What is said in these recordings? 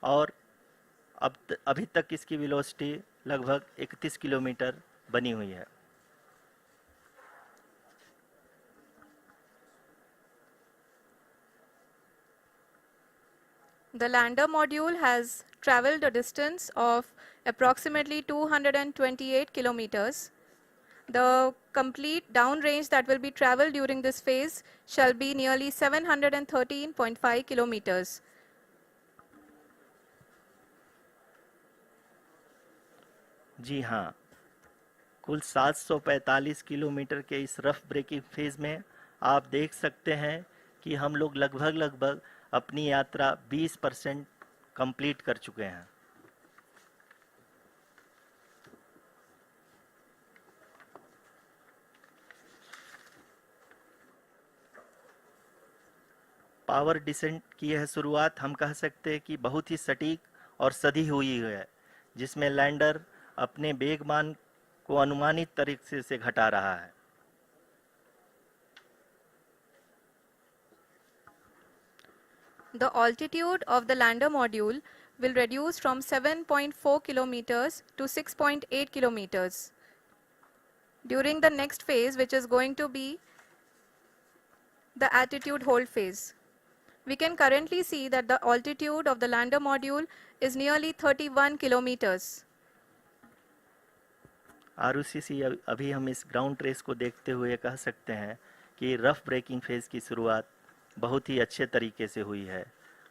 और अभी तक इसकी वेलोसिटी लगभग 31 किलोमीटर बनी हुई है। The lander module has traveled a distance of approximately 228 kilometers. The complete downrange that will be traveled during this phase shall be nearly 713.5 kilometers. जी हाँ, कुल 745 किलोमीटर के इस रफ ब्रेकिंग फेज में आप देख सकते हैं कि हम लोग लगभग अपनी यात्रा 20% कंप्लीट कर चुके हैं। पावर डिसेंट की यह शुरुआत हम कह सकते हैं कि बहुत ही सटीक और सधी हुई है, जिसमें लैंडर अपने वेगमान को अनुमानित तरीके से घटा रहा है। The altitude of the lander module will reduce from 7.4 kilometers to 6.8 kilometers. During the next phase, which is going to be the attitude hold phase. We can currently see that the altitude of the lander module is nearly 31 kilometers. Arushi, अभी हम इस ground race को देखते हुए कह सकते हैं कि रफ ब्रेकिंग फेज की शुरुआत बहुत ही अच्छे तरीके से हुई है।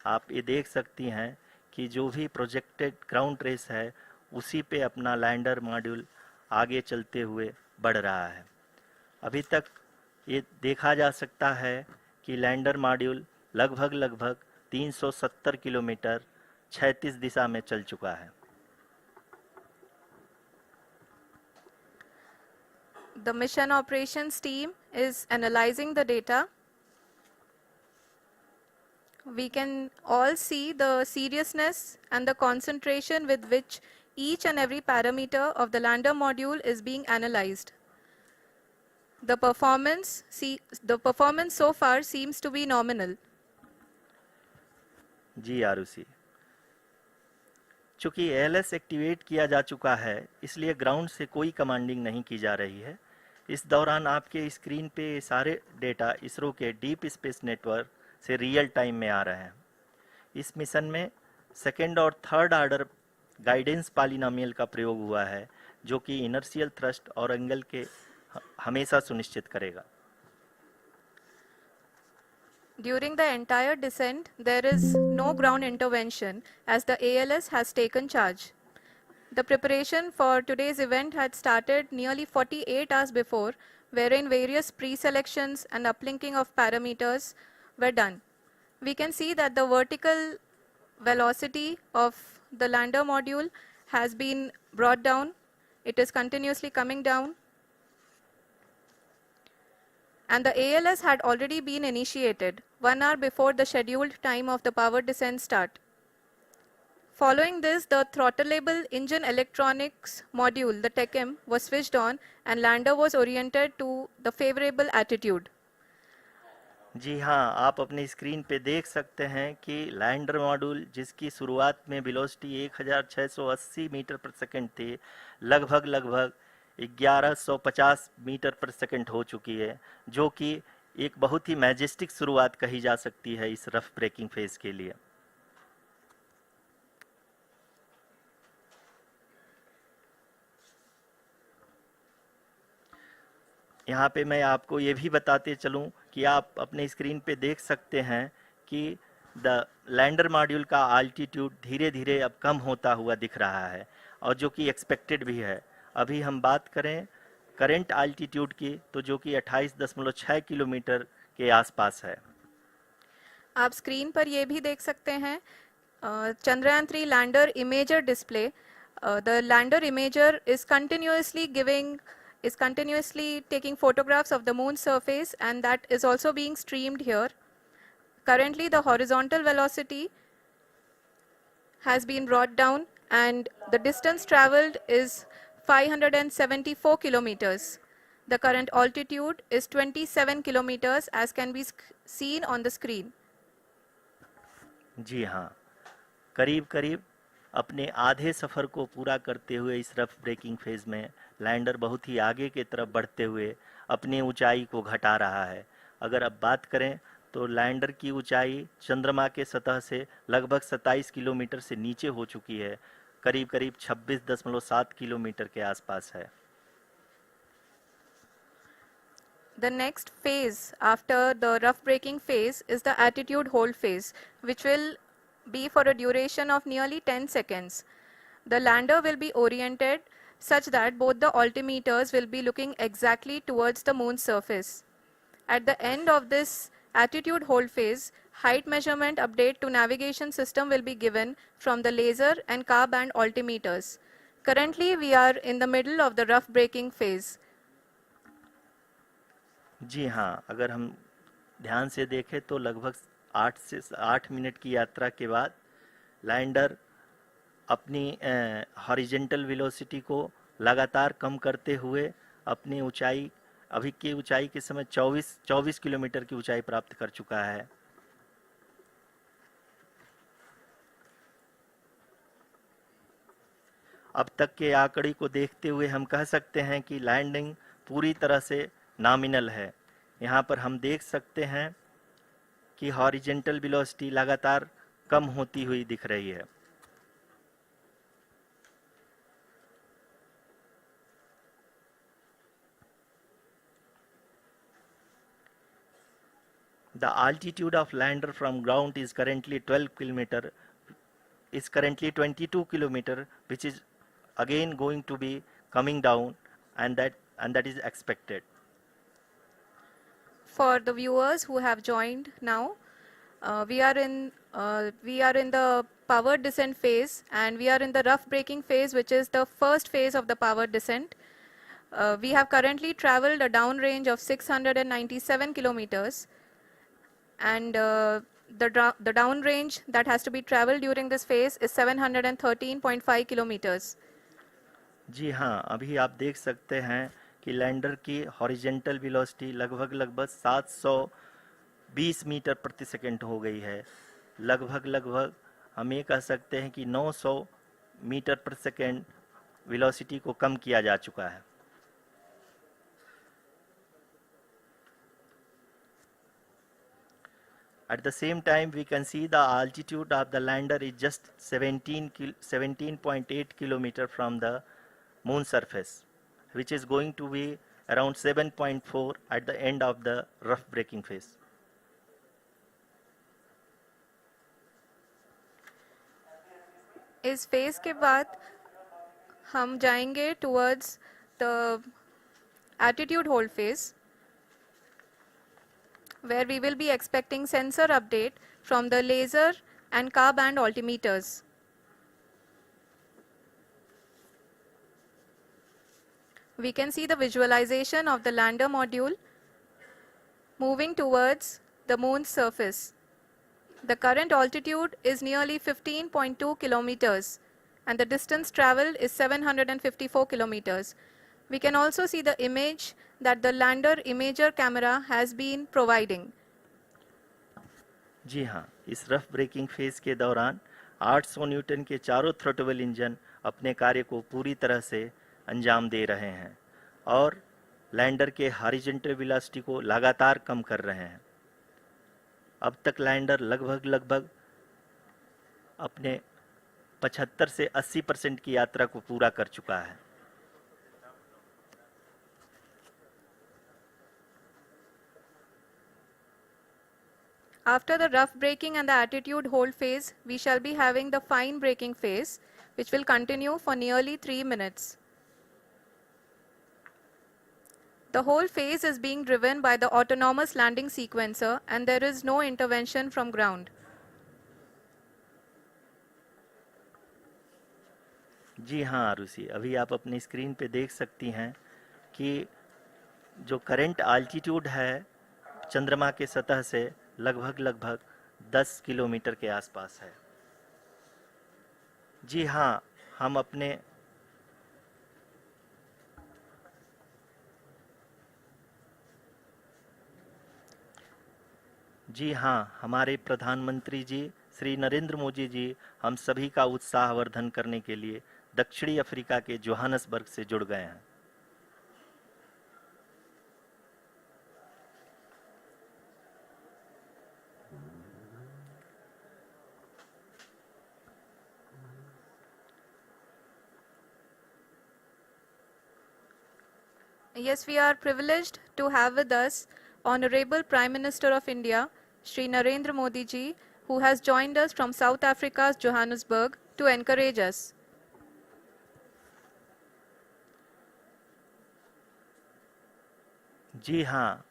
आप ये देख सकती हैं कि जो भी प्रोजेक्टेड ग्राउंड रेस है उसी पे अपना लैंडर मॉड्यूल आगे चलते हुए बढ़ रहा है। अभी तक ये देखा जा सकता है कि लैंडर मॉड्यूल लगभग 370 किलोमीटर 36 दिशा में चल चुका है। The mission operations team is analyzing the data. We can all see the seriousness and the concentration with which each and every parameter of the lander module is being analyzed. The performance so far seems to be nominal. जी आरुषि, चूंकि ALS activate किया जा चुका है इसलिए ground से कोई commanding नहीं की जा रही है। इस दौरान आपके स्क्रीन पे सारे डेटा इसरो के डीप स्पेस नेटवर्क से रियल टाइम में आ रहे हैं। इस मिशन में सेकेंड और थर्ड ऑर्डर गाइडेंस पॉलिनोमियल का प्रयोग हुआ है, जो कि इनर्शियल थ्रस्ट और एंगल के हमेशा सुनिश्चित करेगा। During the entire descent, there is no ground intervention as the ALS has taken charge. The preparation for today's event had started nearly 48 hours before, wherein various pre-selections and uplinking of parameters were done. We can see that the vertical velocity of the lander module has been brought down. It is continuously coming down. And the ALS had already been initiated 1 hour before the scheduled time of the power descent start. Following this, the throttleable engine electronics module, the TECM, was switched on and lander was oriented to the favorable attitude. जी हाँ, आप अपने screen पे देख सकते हैं कि lander module जिसकी शुरुआत में वेलोसिटी 1680 मीटर पर सेकंड थी, लगभग 1150 मीटर पर सेकंड हो चुकी है, जो कि एक बहुत ही मैजेस्टिक शुरुआत कही जा सकती है इस रफ ब्रेकिंग फेज के लिए। यहाँ पे मैं आपको ये भी बताते चलूँ कि आप अपने स्क्रीन पे देख सकते हैं कि द लैंडर मॉड्यूल का आल्टीट्यूड धीरे धीरे अब कम होता हुआ दिख रहा है, और जो कि एक्सपेक्टेड भी है। अभी हम बात करें करंट आल्टीट्यूड की, तो जो कि 28.6 किलोमीटर के आसपास है। आप स्क्रीन पर ये भी देख सकते हैं Chandrayaan 3 lander imager display. The lander imager is continuously taking photographs of the moon's surface, and that is also being streamed here. Currently, the horizontal velocity has been brought down and the distance traveled is 574 kilometers. The current altitude is 27 kilometers as can be seen on the screen. जी हाँ, करीब करीब अपने आधे सफ़र को पूरा करते हुए इस रफ ब्रेकिंग फेज में लैंडर बहुत ही आगे की तरफ बढ़ते हुए अपनी ऊंचाई को घटा रहा है। अगर अब बात करें तो लैंडर की ऊंचाई चंद्रमा के सतह से लगभग 27 किलोमीटर से नीचे हो चुकी है, करीब करीब 26.7 किलोमीटर के आसपास है। The next phase after the rough braking phase is the attitude hold phase, which will be for a duration of nearly 10 seconds. The lander will be oriented such that both the altimeters will be looking exactly towards the moon's surface. At the end of this attitude hold phase, height measurement update to navigation system will be given from the laser and car band altimeters. Currently, we are in the middle of the rough braking phase. जी हाँ, अगर हम ध्यान से देखें तो लगभग 8 minute की यात्रा के बाद लैंडर अपनी हॉरिजेंटल वेलोसिटी को लगातार कम करते हुए अपनी ऊंचाई, अभी की ऊंचाई के समय 24 किलोमीटर की ऊंचाई प्राप्त कर चुका है। अब तक के आंकड़े को देखते हुए हम कह सकते हैं कि लैंडिंग पूरी तरह से नॉमिनल है। यहाँ पर हम देख सकते हैं कि हॉरिजेंटल वेलोसिटी लगातार कम होती हुई दिख रही है। The altitude of lander from ground is currently 22 kilometer, which is again going to be coming down, and that is expected. For the viewers who have joined now, we are in the powered descent phase, and we are in the rough braking phase, which is the first phase of the powered descent. We have currently traveled a downrange of 697 kilometers, and the downrange that has to be traveled during this phase is 713.5 kilometers. जी हाँ, अभी आप देख सकते हैं कि lander की horizontal velocity लगभग 720 metre प्रति सेकंड हो गई है। लगभग हम ये कह सकते हैं कि 900 मीटर प्रति सेकंड वेलोसिटी को कम किया जा चुका है। At the same time, we can see the altitude of the lander is just 17.8 kilometer from the moon surface, which is going to be around 7.4 at the end of the rough braking phase. इस phase के बाद हम जाएंगे towards the attitude hold phase, where we will be expecting sensor update from the laser and car band altimeters. We can see the visualization of the lander module moving towards the moon's surface. The current altitude is nearly 15.2 kilometers, and the distance traveled is 754 kilometers. We can also see the image that the lander imager camera has been providing. जी हाँ, इस rough breaking phase के दौरान 800 Newton के चारों throttle engine अपने कार्य को पूरी तरह से अंजाम दे रहे हैं और लैंडर के हॉरिजॉन्टल वेलोसिटी को लगातार कम कर रहे हैं। अब तक लैंडर लगभग अपने 75 से 80% की यात्रा को पूरा कर चुका है। After the rough braking and the attitude hold phase, we shall be having the fine braking phase, which will continue for nearly 3 minutes. The whole phase is being driven by the autonomous landing sequencer, and there is no intervention from ground. जी हाँ आरुषि, अभी आप अपनी screen पे देख सकती हैं कि जो करंट आल्टीट्यूड है चंद्रमा के सतह से लगभग 10 किलोमीटर के आसपास है। जी हाँ, हम अपने जी हाँ, हमारे प्रधानमंत्री जी श्री नरेंद्र मोदी जी हम सभी का उत्साहवर्धन करने के लिए दक्षिणी अफ्रीका के जोहानसबर्ग से जुड़ गए हैं। Yes, we are privileged to have with us Honorable Prime Minister of India, Shri Narendra Modi ji, who has joined us from South Africa's Johannesburg to encourage us. जी हाँ,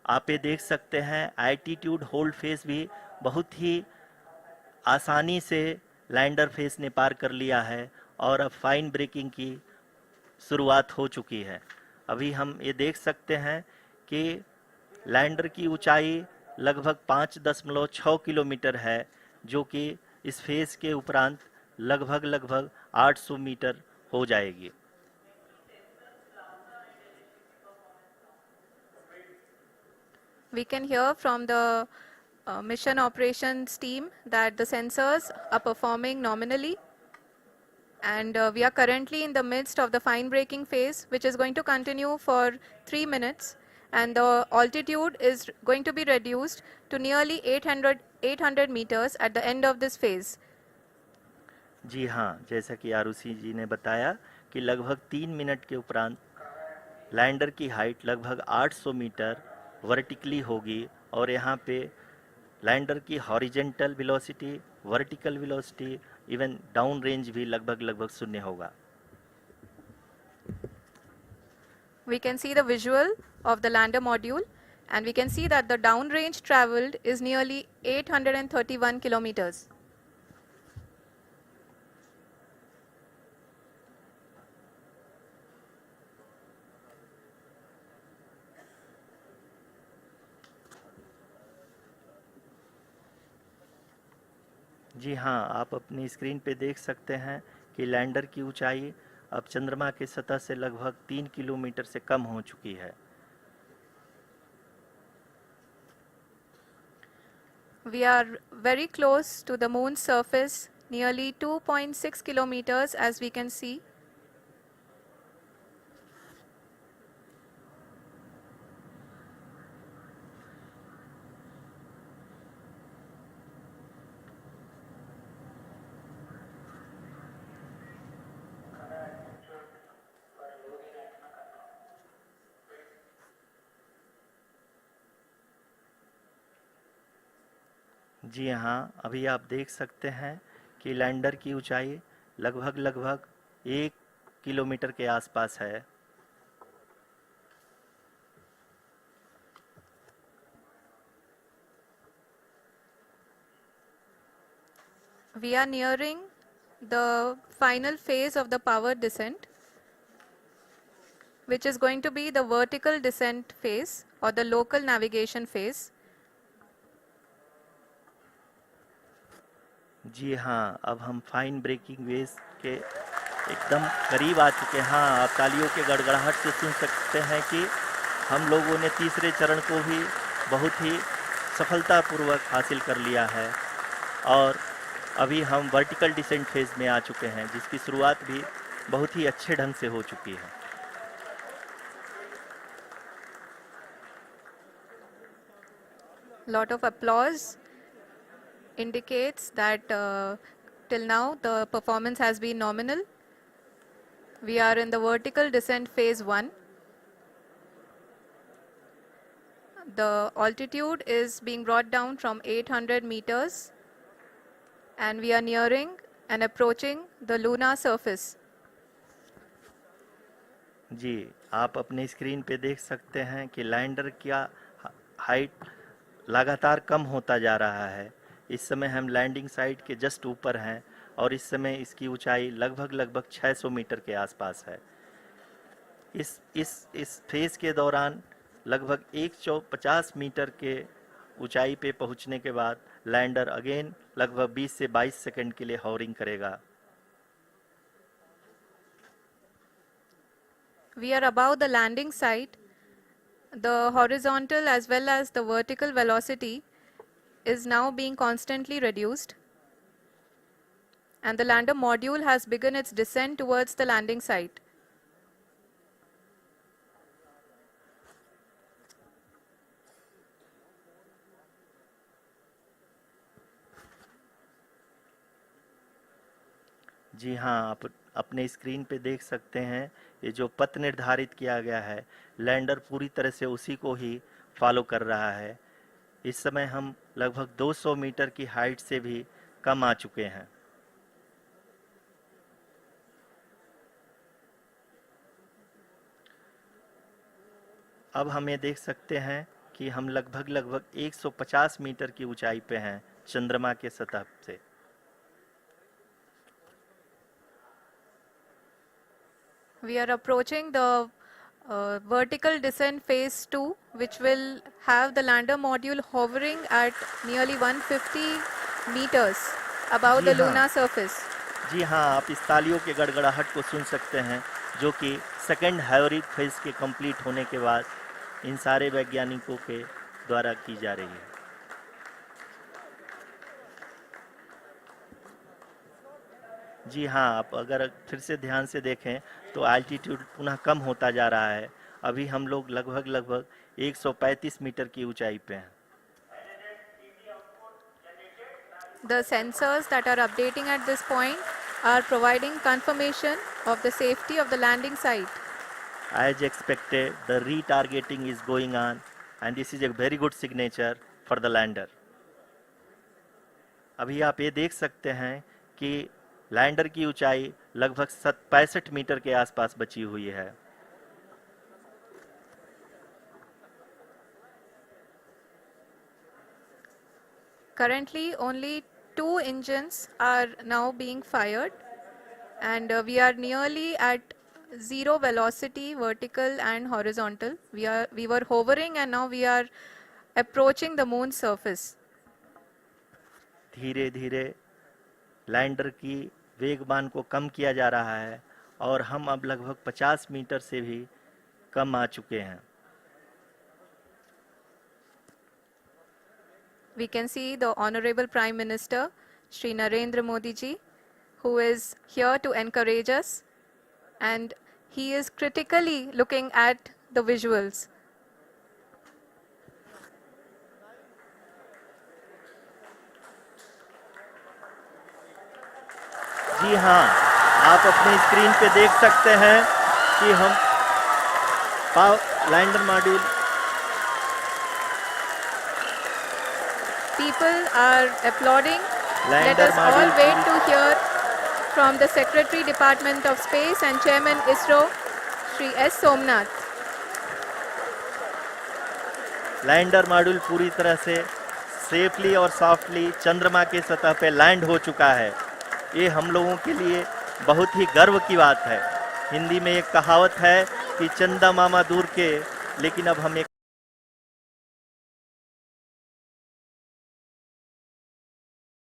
आप ये देख सकते हैं एल्टीट्यूड होल्ड फेस भी बहुत ही आसानी से लैंडर फेस ने पार कर लिया है और अब फाइन ब्रेकिंग की शुरुआत हो चुकी है। अभी हम ये देख सकते हैं कि लैंडर की ऊंचाई लगभग 5.6 किलोमीटर है, जो कि इस फेस के उपरांत लगभग 800 मीटर हो जाएगी। We can hear from the mission operations team that the sensors are performing nominally, and we are currently in the midst of the fine braking phase, which is going to continue for 3 minutes, and the altitude is going to be reduced to nearly 800 meters at the end of this phase. जी हाँ, जैसा कि आरुषि जी ने बताया कि लगभग 3 minute के उपरांत lander की हाइट लगभग 800 मीटर वर्टिकली होगी और यहाँ पे लैंडर की horizontal velocity, vertical velocity, even down range भी लगभग शून्य होगा। We can see the visual of the lander module, and we can see that the downrange traveled is nearly 831 kilometers. जी हाँ, आप अपनी स्क्रीन पे देख सकते हैं कि लैंडर की ऊंचाई अब चंद्रमा की सतह से लगभग 3 किलोमीटर से कम हो चुकी है। We are very close to the moon's surface, nearly 2.6 kilometers, as we can see. जी हाँ, अभी आप देख सकते हैं कि लैंडर की ऊंचाई लगभग 1 किलोमीटर के आसपास है। We are nearing the final phase of the power descent, which is going to be the vertical descent phase or the local navigation phase. जी हाँ, अब हम फाइन ब्रेकिंग वेव के एकदम करीब आ चुके हैं। हाँ, आप तालियों के गड़गड़ाहट से सुन सकते हैं कि हम लोगों ने तीसरे चरण को भी बहुत ही सफलतापूर्वक हासिल कर लिया है और अभी हम वर्टिकल डिसेंट फेज में आ चुके हैं, जिसकी शुरुआत भी बहुत ही अच्छे ढंग से हो चुकी है। Lot of applause indicates that till now the performance has been nominal. We are in the vertical descent phase 1. The altitude is being brought down from 800 meters, and we are nearing and approaching the lunar surface. जी, आप अपने screen पे देख सकते हैं कि lander का height लगातार कम होता जा रहा है। इस समय हम लैंडिंग साइट के जस्ट ऊपर हैं और इस समय इसकी ऊंचाई लगभग 600 मीटर के आसपास है। इस फेज के दौरान लगभग 150 मीटर के ऊंचाई पे पहुंचने के बाद लैंडर अगेन लगभग 20 से 22 सेकंड के लिए हॉवरिंग करेगा। We are above the landing site. The horizontal as well as the vertical velocity is now being constantly reduced. and the lander module has begun its descent towards the landing site. जी हाँ, आप अपने screen पे देख सकते हैं ये जो पथ निर्धारित किया गया है, लैंडर पूरी तरह से उसी को ही फॉलो कर रहा है। इस समय हम लगभग 200 मीटर की हाइट से भी कम आ चुके हैं। अब हम ये देख सकते हैं कि हम लगभग 150 मीटर की ऊंचाई पे हैं चंद्रमा के सतह से। We are approaching the vertical descent phase 2, which will have the lander module hovering at nearly 150 meters above ji the हाँ, lunar surface. जी हाँ, आप इस तालियों के गड़गड़ाहट को सुन सकते हैं जो कि सेकंड हाइब्रिड फेज के कंप्लीट होने के बाद इन सारे वैज्ञानिकों के द्वारा की जा रही है। जी हाँ, आप अगर फिर से ध्यान से देखें तो एल्टीट्यूड पुनः कम होता जा रहा है। अभी हम लोग लगभग 135 मीटर की ऊंचाई पे हैं। The sensors that are updating at this point are providing confirmation of the safety of the landing site. As expected, the retargeting is going on and this is a very good signature for the lander. अभी आप ये देख सकते हैं कि lander की ऊंचाई लगभग 65 मीटर के आसपास बची हुई है। Currently, only 2 engines are now being fired, and we are nearly at zero velocity, vertical and horizontal. We were hovering, and now we are approaching the moon's surface. धीरे धीरे लैंडर की वेगमान को कम किया जा रहा है और हम अब लगभग 50 मीटर से भी कम आ चुके हैं। We can see the Honorable Prime Minister, Shri Narendra Modi ji, who is here to encourage us, and he is critically looking at the visuals. जी हाँ, आप अपनी स्क्रीन पे देख सकते हैं कि हम lander module People are applauding. Let lander us all module wait to hear from the Secretary Department of Space and Chairman ISRO, Shri S. Somnath. Lander module पूरी तरह से सेफली और सॉफ्टली चंद्रमा के सतह पे लैंड हो चुका है। ये हम लोगों के लिए बहुत ही गर्व की बात है। हिंदी में एक कहावत है कि चंदा मामा दूर के, लेकिन अब हम एक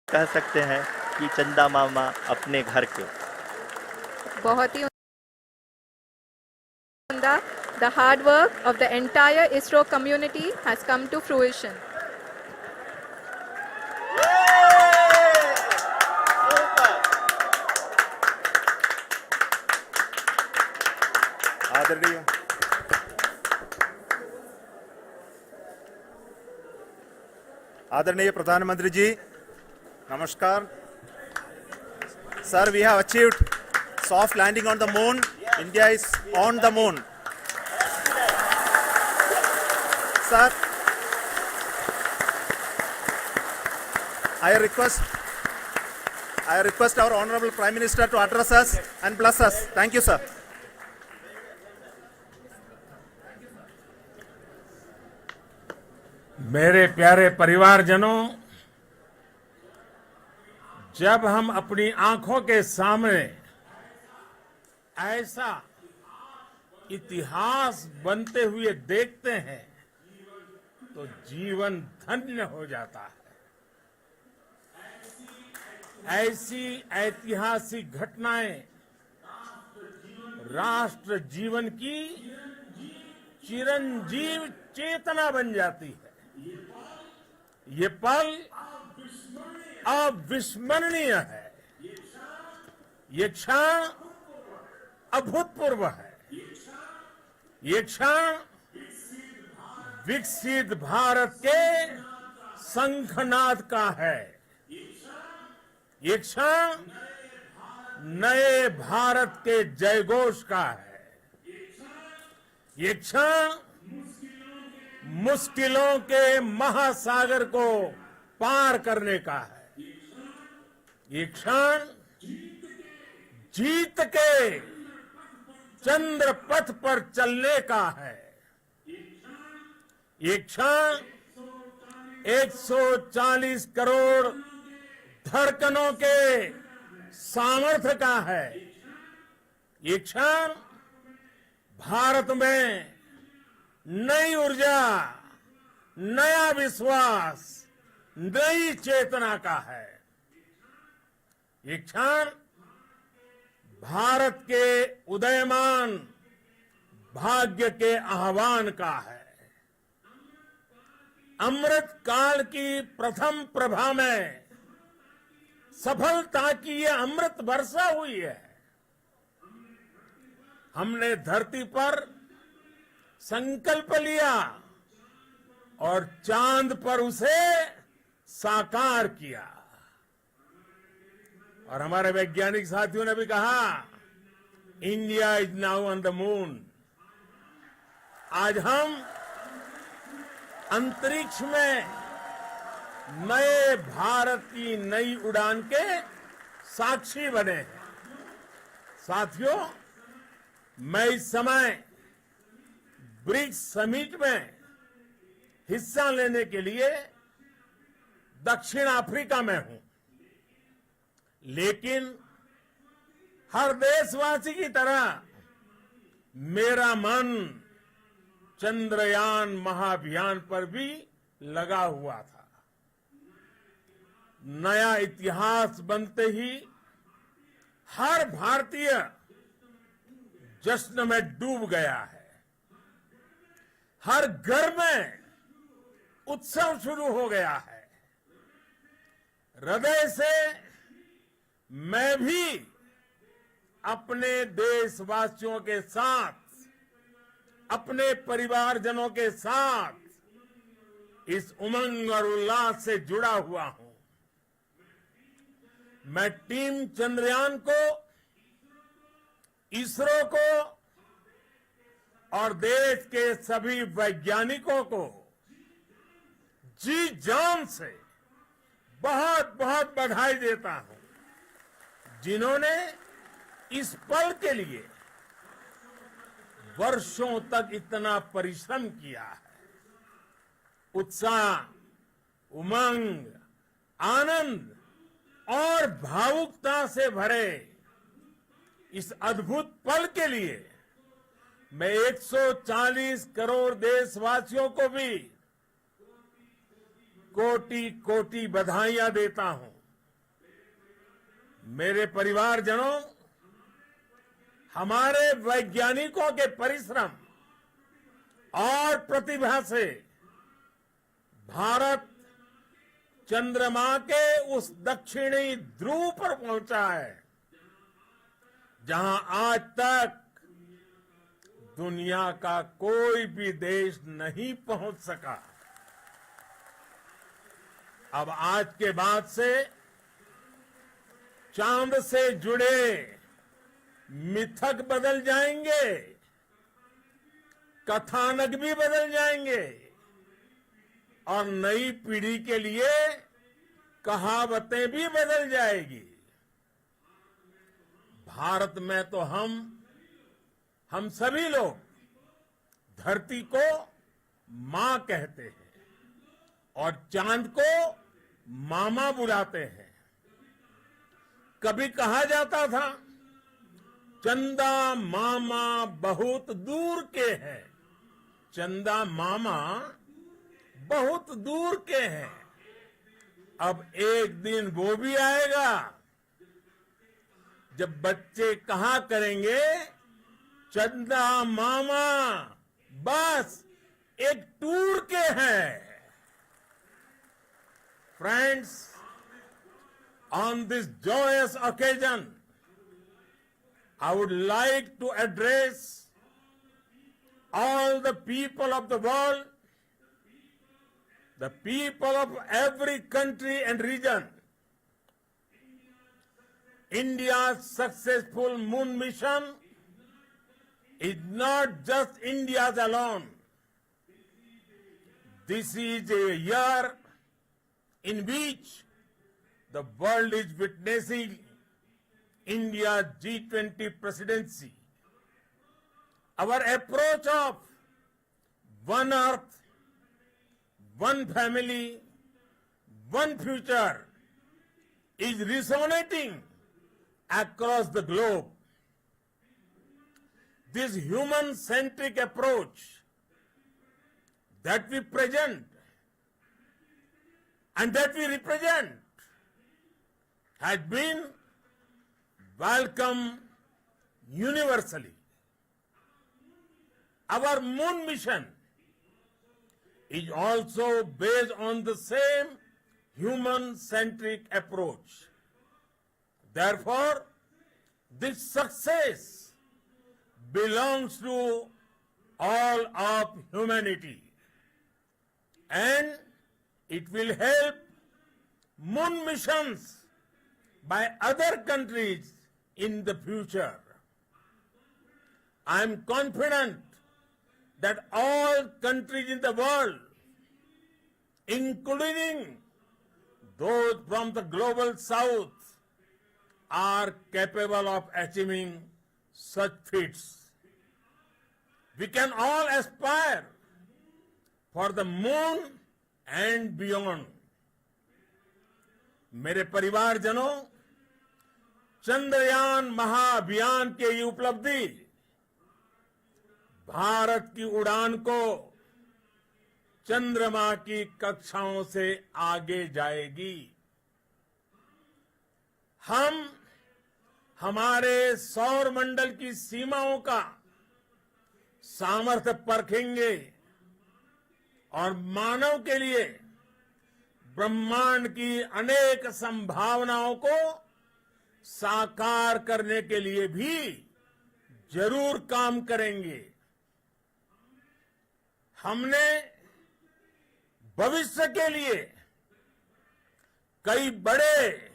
कह सकते हैं कि चंदा मामा अपने घर के। बहुत ही उम्दा. The hard work of the entire ISRO community has come to fruition. आदरणीय आदरणीय प्रधानमंत्री जी, नमस्कार sir. We have achieved soft landing on the moon. India is on the moon. Sir, I request our Honorable Prime Minister to address us and bless us. Thank you, sir. मेरे प्यारे परिवारजनों, जब हम अपनी आंखों के सामने ऐसा इतिहास बनते हुए देखते हैं तो जीवन धन्य हो जाता है. ऐसी ऐतिहासिक घटनाएं राष्ट्र जीवन की चिरंजीव चेतना बन जाती है. ये पल अविस्मरणीय है. ये क्षण अभूतपूर्व है। ये क्षण विकसित भारत के शंखनाद का है। ये क्षण नए भारत के जयघोष का है। ये क्षण मुश्किलों के महासागर को पार करने का है। ये क्षण जीत के चंद्र पथ पर चलने का है। ये क्षण 140 करोड़ धड़कनों के सामर्थ्य का है। ये क्षण भारत में नई ऊर्जा, नया विश्वास, नई चेतना का है। ये क्षण भारत के उदयमान भाग्य के आह्वान का है। अमृत काल की प्रथम प्रभा में सफलता की यह अमृत वर्षा हुई है। हमने धरती पर संकल्प लिया और चांद पर उसे साकार किया। और हमारे वैज्ञानिक साथियों ने भी कहा, India is now on the moon. आज हम अंतरिक्ष में नए भारत की नई उड़ान के साक्षी बने हैं। साथियों, मैं इस समय ब्रिक्स समिट में हिस्सा लेने के लिए दक्षिण अफ्रीका में हूं, लेकिन हर देशवासी की तरह मेरा मन चंद्रयान महाअभियान पर भी लगा हुआ था। नया इतिहास बनते ही हर भारतीय जश्न में डूब गया है। हर घर में उत्सव शुरू हो गया है। हृदय से मैं भी अपने देशवासियों के साथ, अपने परिवारजनों के साथ इस उमंग और उल्लास से जुड़ा हुआ हूं। मैं टीम चंद्रयान को, इसरो को और देश के सभी वैज्ञानिकों को जी जान से बहुत बहुत बधाई देता हूं, जिन्होंने इस पल के लिए वर्षों तक इतना परिश्रम किया है। उत्साह, उमंग, आनंद और भावुकता से भरे इस अद्भुत पल के लिए मैं 140 करोड़ देशवासियों को भी कोटि कोटि बधाइयां देता हूं। मेरे परिवारजनों, हमारे वैज्ञानिकों के परिश्रम और प्रतिभा से भारत चंद्रमा के उस दक्षिणी ध्रुव पर पहुंचा है, जहां आज तक दुनिया का कोई भी देश नहीं पहुंच सका। अब आज के बाद से चांद से जुड़े मिथक बदल जाएंगे, कथानक भी बदल जाएंगे और नई पीढ़ी के लिए कहावतें भी बदल जाएगी। भारत में तो हम सभी लोग धरती को मां कहते हैं और चांद को मामा बुलाते हैं। कभी कहा जाता था, चंदा मामा बहुत दूर के हैं। चंदा मामा बहुत दूर के हैं। अब एक दिन वो भी आएगा जब बच्चे कहा करेंगे, चंदा मामा बस एक टूर के हैं। Friends, on this joyous occasion, I would like to address all the people of the world, the people of every country and region. India's successful moon mission is not just India's alone. This is a year in which the world is witnessing India's G20 presidency. Our approach of one earth, one family, one future is resonating across the globe. This human-centric approach that we present and that we represent has been welcomed universally. Our moon mission is also based on the same human-centric approach. Therefore, this success belongs to all of humanity, and it will help moon missions by other countries in the future. I am confident that all countries in the world, including those from the global south, are capable of achieving such feats. We can all aspire for the moon and beyond. मेरे परिवारजनों, चंद्रयान महाअभियान के ये उपलब्धि भारत की उड़ान को चंद्रमा की कक्षाओं से आगे जाएगी। हम हमारे सौर मंडल की सीमाओं का सामर्थ्य परखेंगे और मानव के लिए ब्रह्मांड की अनेक संभावनाओं को साकार करने के लिए भी जरूर काम करेंगे। हमने भविष्य के लिए कई बड़े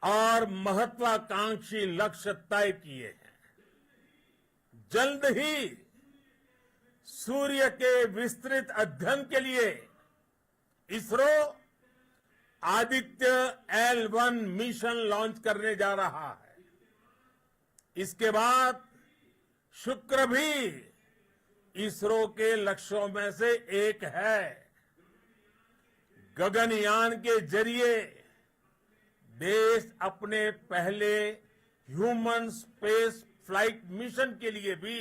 और महत्वाकांक्षी लक्ष्य तय किए हैं। जल्द ही सूर्य के विस्तृत अध्ययन के लिए ISRO Aditya L1 mission launch करने जा रहा है। इसके बाद शुक्र भी इसरो के लक्ष्यों में से एक है। गगनयान के जरिए देश अपने पहले ह्यूमन स्पेस फ्लाइट मिशन के लिए भी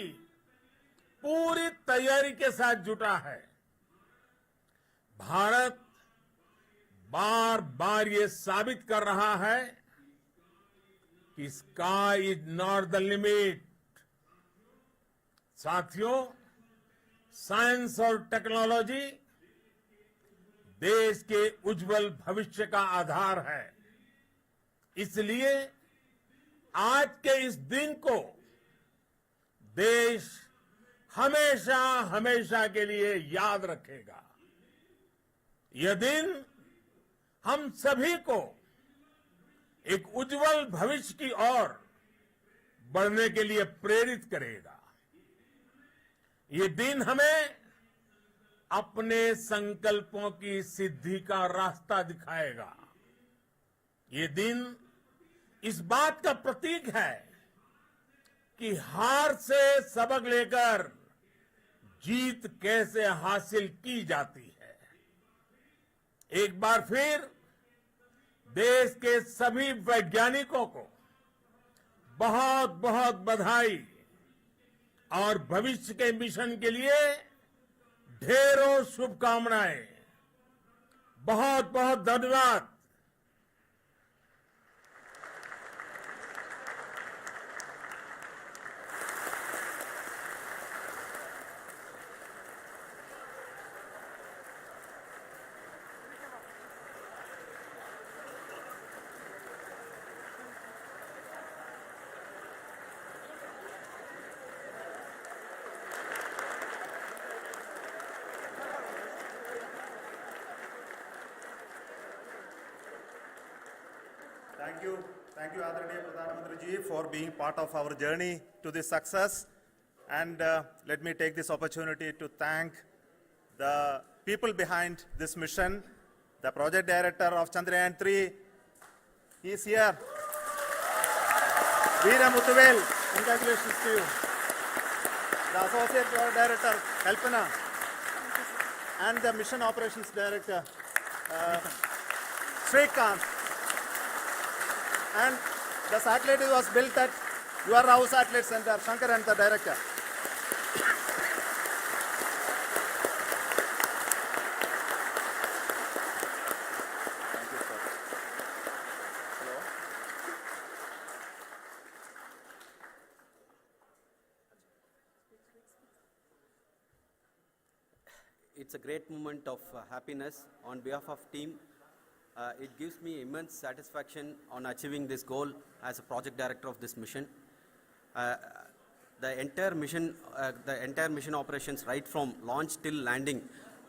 पूरी तैयारी के साथ जुटा है। भारत बार बार ये साबित कर रहा है कि sky is not the limit. साथियों, साइंस और टेक्नोलॉजी देश के उज्जवल भविष्य का आधार है। इसलिए आज के इस दिन को देश हमेशा हमेशा के लिए याद रखेगा। यह दिन हम सभी को एक उज्जवल भविष्य की ओर बढ़ने के लिए प्रेरित करेगा। ये दिन हमें अपने संकल्पों की सिद्धि का रास्ता दिखाएगा। ये दिन इस बात का प्रतीक है कि हार से सबक लेकर जीत कैसे हासिल की जाती है। एक बार फिर देश के सभी वैज्ञानिकों को बहुत बहुत बधाई और भविष्य के मिशन के लिए ढेरों शुभकामनाएं। बहुत बहुत धन्यवाद। Thank you, Adranaya Pradhan Mantri ji, for being part of our journey to this success. And let me take this opportunity to thank the people behind this mission, the project director of Chandrayaan 3. He is here. Veera Muthuvel, congratulations to you. The associate project director, Kalpana, and the mission operations director, Srikanth. And the satellite was built at your house satellite center, Shankar and the director. Thank you, sir. Hello. It's a great moment of happiness on behalf of team. It gives me immense satisfaction on achieving this goal as a project director of this mission. The entire mission operations right from launch till landing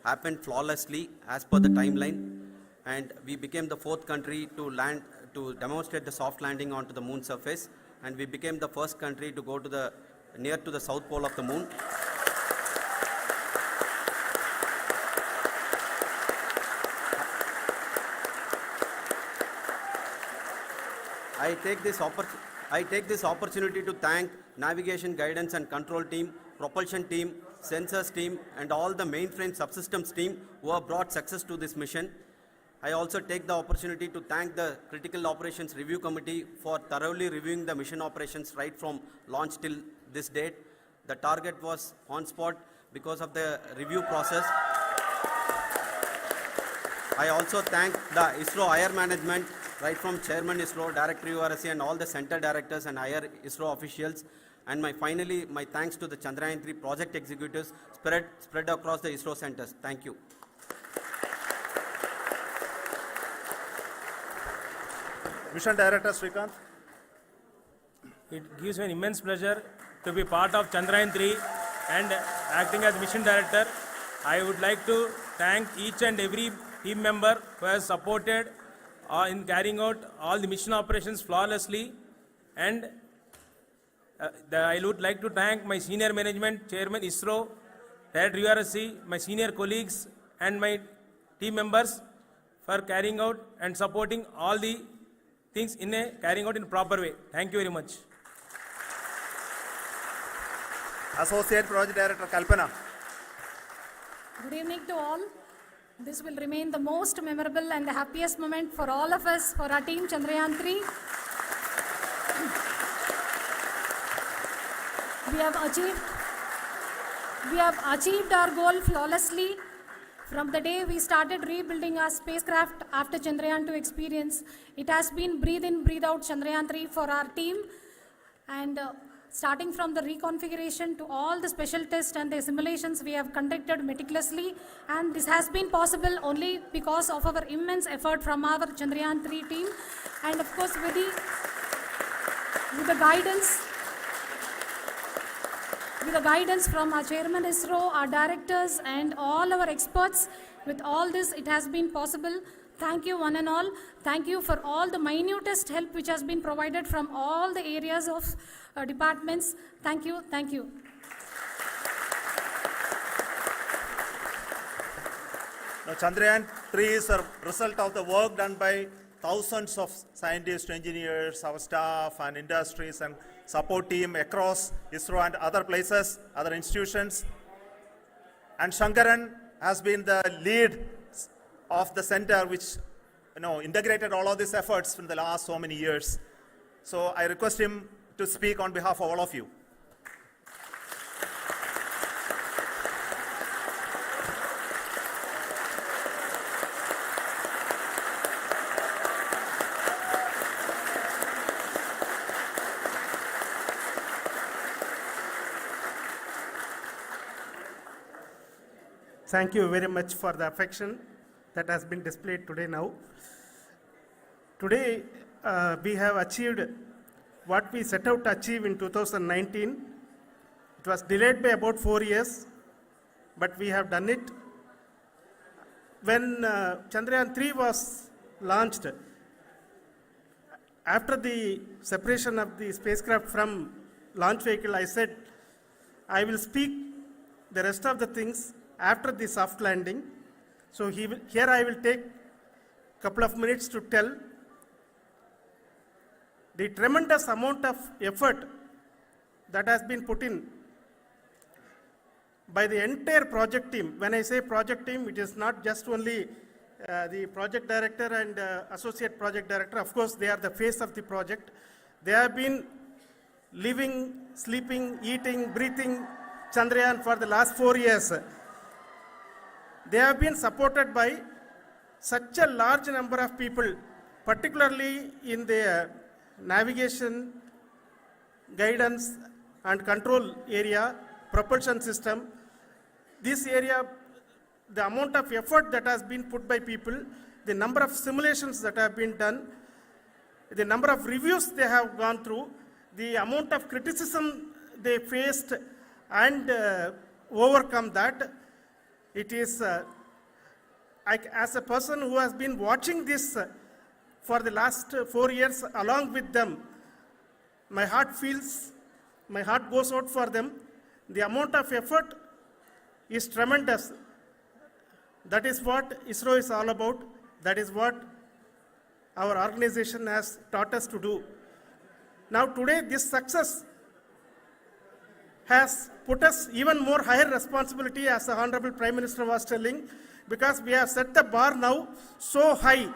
happened flawlessly as per the timeline, and we became the 4th country to land to demonstrate the soft landing onto the moon surface, and we became the first country to go to near to the south pole of the moon. I take this opportunity to thank navigation, guidance and control team, propulsion team, sensors team and all the mainframe subsystems team who have brought success to this mission. I also take the opportunity to thank the Critical Operations Review Committee for thoroughly reviewing the mission operations right from launch till this date. The target was on spot because of the review process. I also thank the ISRO higher management, right from Chairman ISRO, Director URSC and all the center directors and higher ISRO officials. And finally, my thanks to the Chandrayaan 3 project executives spread across the ISRO centers. Thank you. Mission Director Srikanth. It gives me an immense pleasure to be part of Chandrayaan 3 and acting as mission director. I would like to thank each and every team member who has supported in carrying out all the mission operations flawlessly, and I would like to thank my senior management, Chairman ISRO, Director URSC, my senior colleagues and my team members for carrying out and supporting all the things carrying out in a proper way. Thank you very much. Associate Project Director Kalpana. Good evening to all. This will remain the most memorable and the happiest moment for all of us, for our team Chandrayaan 3. We have achieved our goal flawlessly. From the day we started rebuilding our spacecraft after Chandrayaan 2 experience, it has been breathe in, breathe out Chandrayaan 3 for our team. And starting from the reconfiguration to all the special tests and the simulations we have conducted meticulously, and this has been possible only because of our immense effort from our Chandrayaan 3 team, and of course with the guidance from our Chairman ISRO, our directors and all our experts. With all this, it has been possible. Thank you one and all. Thank you for all the minutest help which has been provided from all the areas of departments. Thank you. Thank you. Now, Chandrayaan 3 is a result of the work done by thousands of scientists, engineers, our staff and industries and support team across ISRO and other places, other institutions. And Shankaran has been the lead of the center which integrated all of these efforts in the last so many years. So I request him to speak on behalf of all of you. Thank you very much for the affection that has been displayed today now. Today, we have achieved what we set out to achieve in 2019. It was delayed by about 4 years, but we have done it. When Chandrayaan 3 was launched, after the separation of the spacecraft from launch vehicle, I said, I will speak the rest of the things after the soft landing. So here I will take a couple of minutes to tell the tremendous amount of effort that has been put in by the entire project team. When I say project team, it is not just only the project director and associate project director. Of course, they are the face of the project. They have been living, sleeping, eating, breathing Chandrayaan for the last 4 years. They have been supported by such a large number of people, particularly in the navigation, guidance and control area, propulsion system. This area, the amount of effort that has been put by people, the number of simulations that have been done, the number of reviews they have gone through, the amount of criticism they faced and overcome that, it is, as a person who has been watching this for the last 4 years along with them, my heart goes out for them. The amount of effort is tremendous. That is what ISRO is all about. That is what our organization has taught us to do. Now today, this success has put us even more higher responsibility, as the Honorable Prime Minister was telling, because we have set the bar now so high.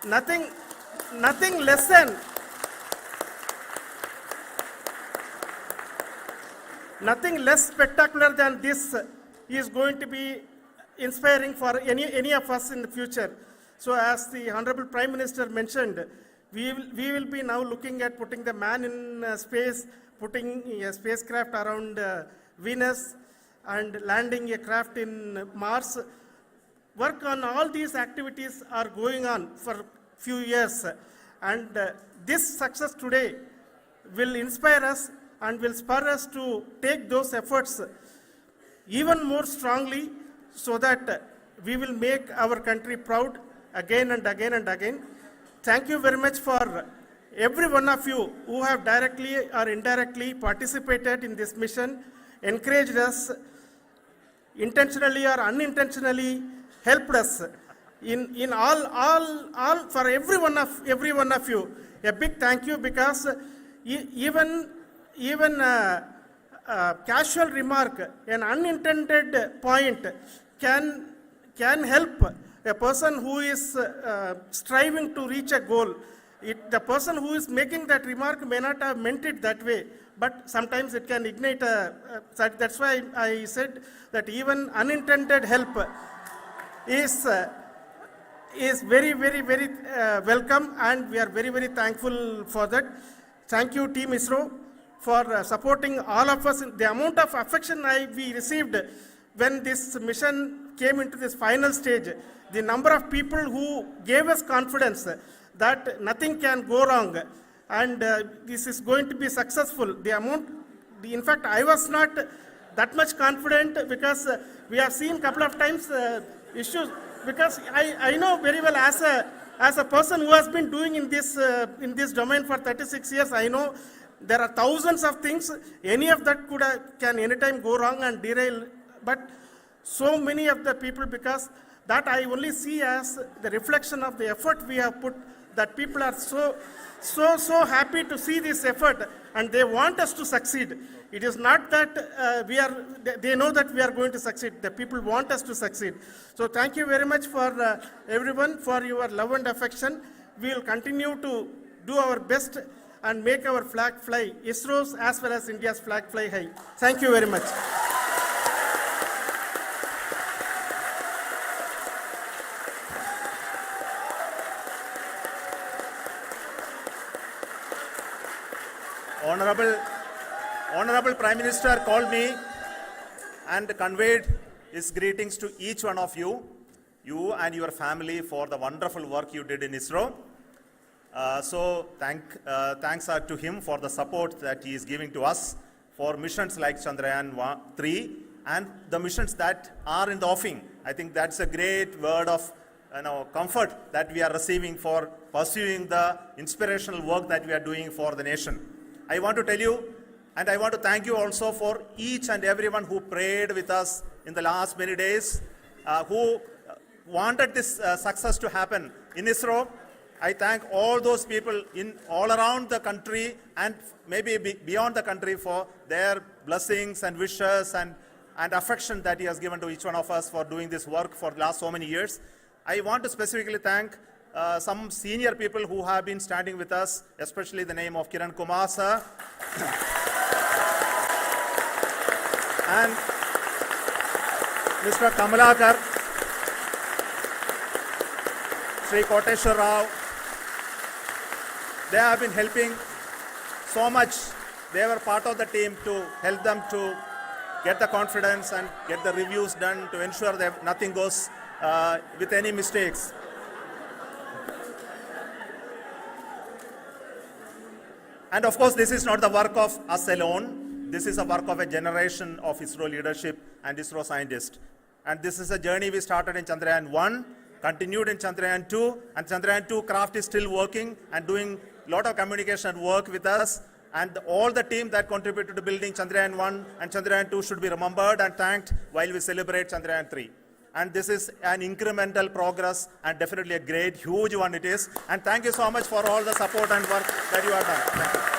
Nothing less than nothing less spectacular than this is going to be inspiring for any of us in the future. So as the Honorable Prime Minister mentioned, we will be now looking at putting the man in space, putting a spacecraft around Venus and landing a craft in Mars. Work on all these activities are going on for few years, and this success today will inspire us and will spur us to take those efforts even more strongly, so that we will make our country proud again and again and again. Thank you very much for every one of you who have directly or indirectly participated in this mission, encouraged us, intentionally or unintentionally helped us in all for every one of you. A big thank you, because even casual remark, an unintended point can help a person who is striving to reach a goal. The person who is making that remark may not have meant it that way, but sometimes it can ignite that's why I said that even unintended help is very, very, very welcome, and we are very, very thankful for that. Thank you, Team ISRO, for supporting all of us. The amount of affection we received when this mission came into this final stage, the number of people who gave us confidence that nothing can go wrong and this is going to be successful. In fact, I was not that much confident, because we have seen a couple of times issues, because I know very well, as a person who has been doing in this domain for 36 years, I know there are thousands of things. Any of that can anytime go wrong and derail. But so many of the people, because that I only see as the reflection of the effort we have put, that people are so happy to see this effort and they want us to succeed. It is not that they know that we are going to succeed. The people want us to succeed. So thank you very much for everyone for your love and affection. We will continue to do our best and make our flag fly, ISRO's as well as India's flag fly high. Thank you very much. Honorable Prime Minister called me and conveyed his greetings to each one of you and your family, for the wonderful work you did in ISRO. So thanks are to him for the support that he is giving to us for missions like Chandrayaan 3 and the missions that are in the offing. I think that's a great word of comfort that we are receiving for pursuing the inspirational work that we are doing for the nation. I want to tell you, and I want to thank you also for each and everyone who prayed with us in the last many days, who wanted this success to happen in ISRO. I thank all those people in all around the country and maybe beyond the country for their blessings and wishes and affection that he has given to each one of us for doing this work for the last so many years. I want to specifically thank some senior people who have been standing with us, especially the name of Kiran Kumar sir and Mr. Kamalakar, Sri Koteshwar Rao. They have been helping so much. They were part of the team to help them to get the confidence and get the reviews done to ensure that nothing goes with any mistakes. And of course, this is not the work of us alone. This is a work of a generation of ISRO leadership and ISRO scientists. And this is a journey we started in Chandrayaan 1, continued in Chandrayaan 2, and Chandrayaan 2 craft is still working and doing a lot of communication work with us. And all the team that contributed to building Chandrayaan 1 and Chandrayaan 2 should be remembered and thanked while we celebrate Chandrayaan 3. And this is an incremental progress and definitely a great, huge one it is. And thank you so much for all the support and work that you have done. Thank you.